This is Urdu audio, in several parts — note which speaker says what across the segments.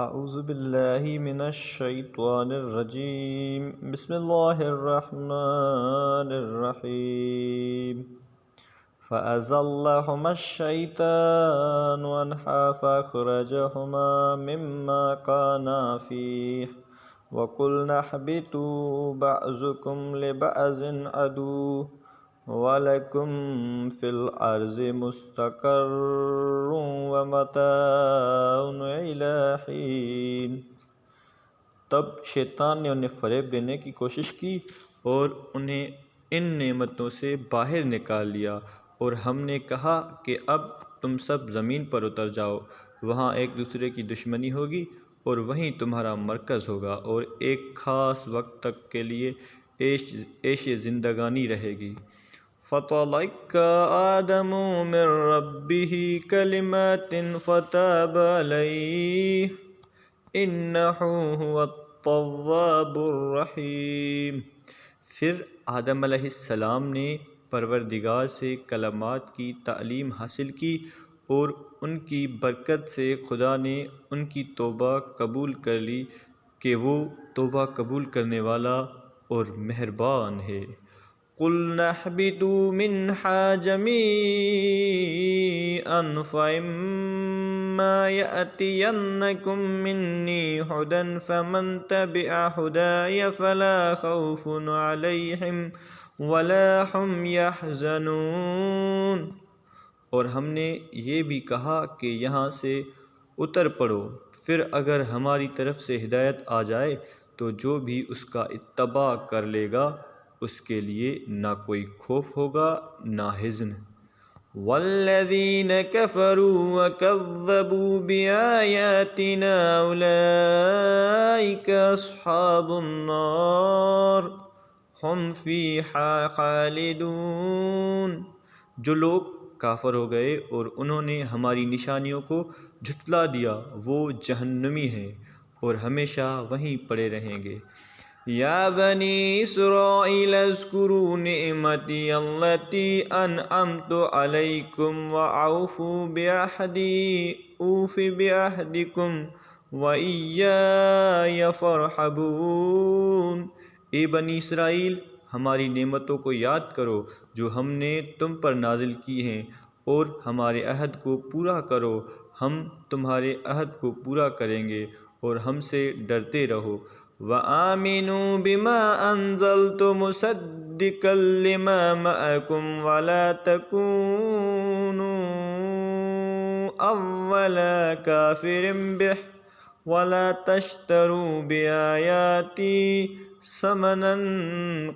Speaker 1: اعوذ باللہ من الشیطان الرجیم بسم اللہ الرحمن الرحیم فأزلهما الشیطان عنہا فأخرجہما مما كانا فیہ وقلنا اہبطوا بعضکم لبعض عدو وَلَكُمْ فِي الْأَرْضِ مُسْتَقَرٌّ وَمَتَاعٌ إِلَىٰ حِینٍ۔ تب شیطان نے انہیں فریب دینے کی کوشش کی اور انہیں ان نعمتوں سے باہر نکال لیا، اور ہم نے کہا کہ اب تم سب زمین پر اتر جاؤ، وہاں ایک دوسرے کی دشمنی ہوگی اور وہیں تمہارا مرکز ہوگا، اور ایک خاص وقت تک کے لیے عیش زندگانی رہے گی۔ فَطَلَقَّ آدَمُ مِن رَّبِّهِ كَلِمَاتٍ فَتَابَ عَلَيْهِ إِنَّهُ هُوَ التَّوَّابُ الرَّحِيمُ۔ پھر آدم علیہ السلام نے پروردگار سے کلمات کی تعلیم حاصل کی، اور ان کی برکت سے خدا نے ان کی توبہ قبول کر لی کہ وہ توبہ قبول کرنے والا اور مہربان ہے۔ قُلْنَا اهْبِطُوا مِنْهَا جَمِيعًا فَإِمَّا يَأْتِيَنَّكُم مِّنِّي هُدًى فَمَن تَبِعَ هُدَايَ فَلَا خَوْفٌ عَلَيْهِمْ وَلَا هُمْ يَحْزَنُونَ۔ اور ہم نے یہ بھی کہا کہ یہاں سے اتر پڑو، پھر اگر ہماری طرف سے ہدایت آ جائے تو جو بھی اس کا اتباع کر لے گا اس کے لیے نہ کوئی خوف ہوگا نہ حزن۔ وَالَّذِينَ كَفَرُوا وَكَذَّبُوا بِآيَاتِنَا أُولَٰئِكَ أَصْحَابُ النَّارِ هُمْ فِيهَا خَالِدُونَ۔ جو لوگ کافر ہو گئے اور انہوں نے ہماری نشانیوں کو جھٹلا دیا وہ جہنمی ہیں اور ہمیشہ وہیں پڑے رہیں گے۔ یا بنی اسرائیل اذکروا نعمتی التی انعمت علیکم وأوفوا بعہدی اوف بعہدکم وإیای فارہبون۔ اے بنی اسرائیل، ہماری نعمتوں کو یاد کرو جو ہم نے تم پر نازل کی ہیں، اور ہمارے عہد کو پورا کرو، ہم تمہارے عہد کو پورا کریں گے، اور ہم سے ڈرتے رہو۔ وَآمِنُوا بِمَا أَنزَلْتُ مُصَدِّقًا لِّمَا مَعَكُمْ وَلَا تَكُونُوا أَوَّلَ كَافِرٍ بِهِ وَلَا تَشْتَرُوا بِآيَاتِي ثَمَنًا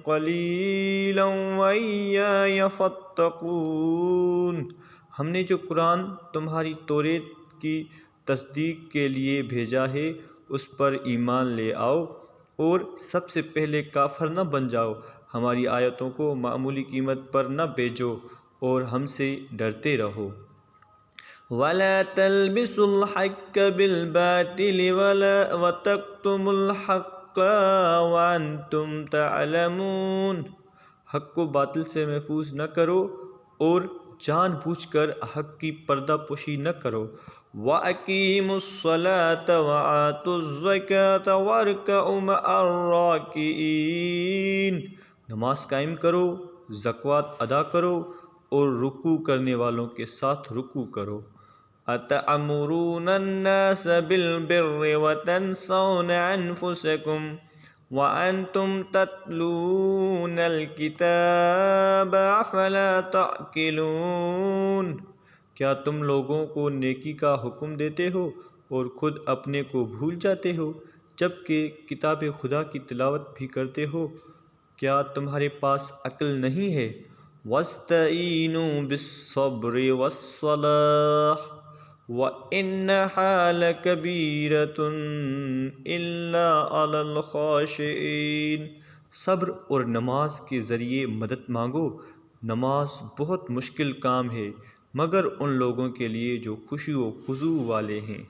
Speaker 1: قَلِيلًا وَإِيَّايَ فَاتَّقُونِ۔ ہم نے جو قرآن تمہاری توریت کی تصدیق کے لیے بھیجا ہے اس پر ایمان لے آؤ، اور سب سے پہلے کافر نہ بن جاؤ، ہماری آیتوں کو معمولی قیمت پر نہ بیچو، اور ہم سے ڈرتے رہو۔ وَلَا تَلْبِسُوا الْحَقَّ بِالْبَاطِلِ وَتَكْتُمُوا الْحَقَّ وَأَنْتُمْ تَعْلَمُونَ۔ حق کو باطل سے محفوظ نہ کرو اور جان بوجھ کر حق کی پردہ پوشی نہ کرو۔ وَأَقِیمُوا الصَّلَاةَ وَآتُوا الزَّکَاةَ وَارْکَعُوا مَعَ الرَّاکِعِینَ۔ نماز قائم کرو، زکوٰۃ ادا کرو، اور رکوع کرنے والوں کے ساتھ رکوع کرو۔ أَتَأْمُرُونَ النَّاسَ بِالْبِرِّ وَتَنْسَوْنَ أَنفُسَکُمْ وَأَنْتُمْ تَتْلُونَ الْکِتَابَ أَفَلَا تَعْقِلُونَ۔ کیا تم لوگوں کو نیکی کا حکم دیتے ہو اور خود اپنے کو بھول جاتے ہو، جبکہ کتاب خدا کی تلاوت بھی کرتے ہو؟ کیا تمہارے پاس عقل نہیں ہے؟ وَاسْتَعِینُوا بِالصَّبْرِ وَالصَّلَاةِ وَإِنَّهَا لَکَبِیرَةٌ إِلَّا عَلَى الْخَاشِعِینَ۔ صبر اور نماز کے ذریعے مدد مانگو۔ نماز بہت مشکل کام ہے مگر ان لوگوں کے لیے جو خشوع و خضوع والے ہیں۔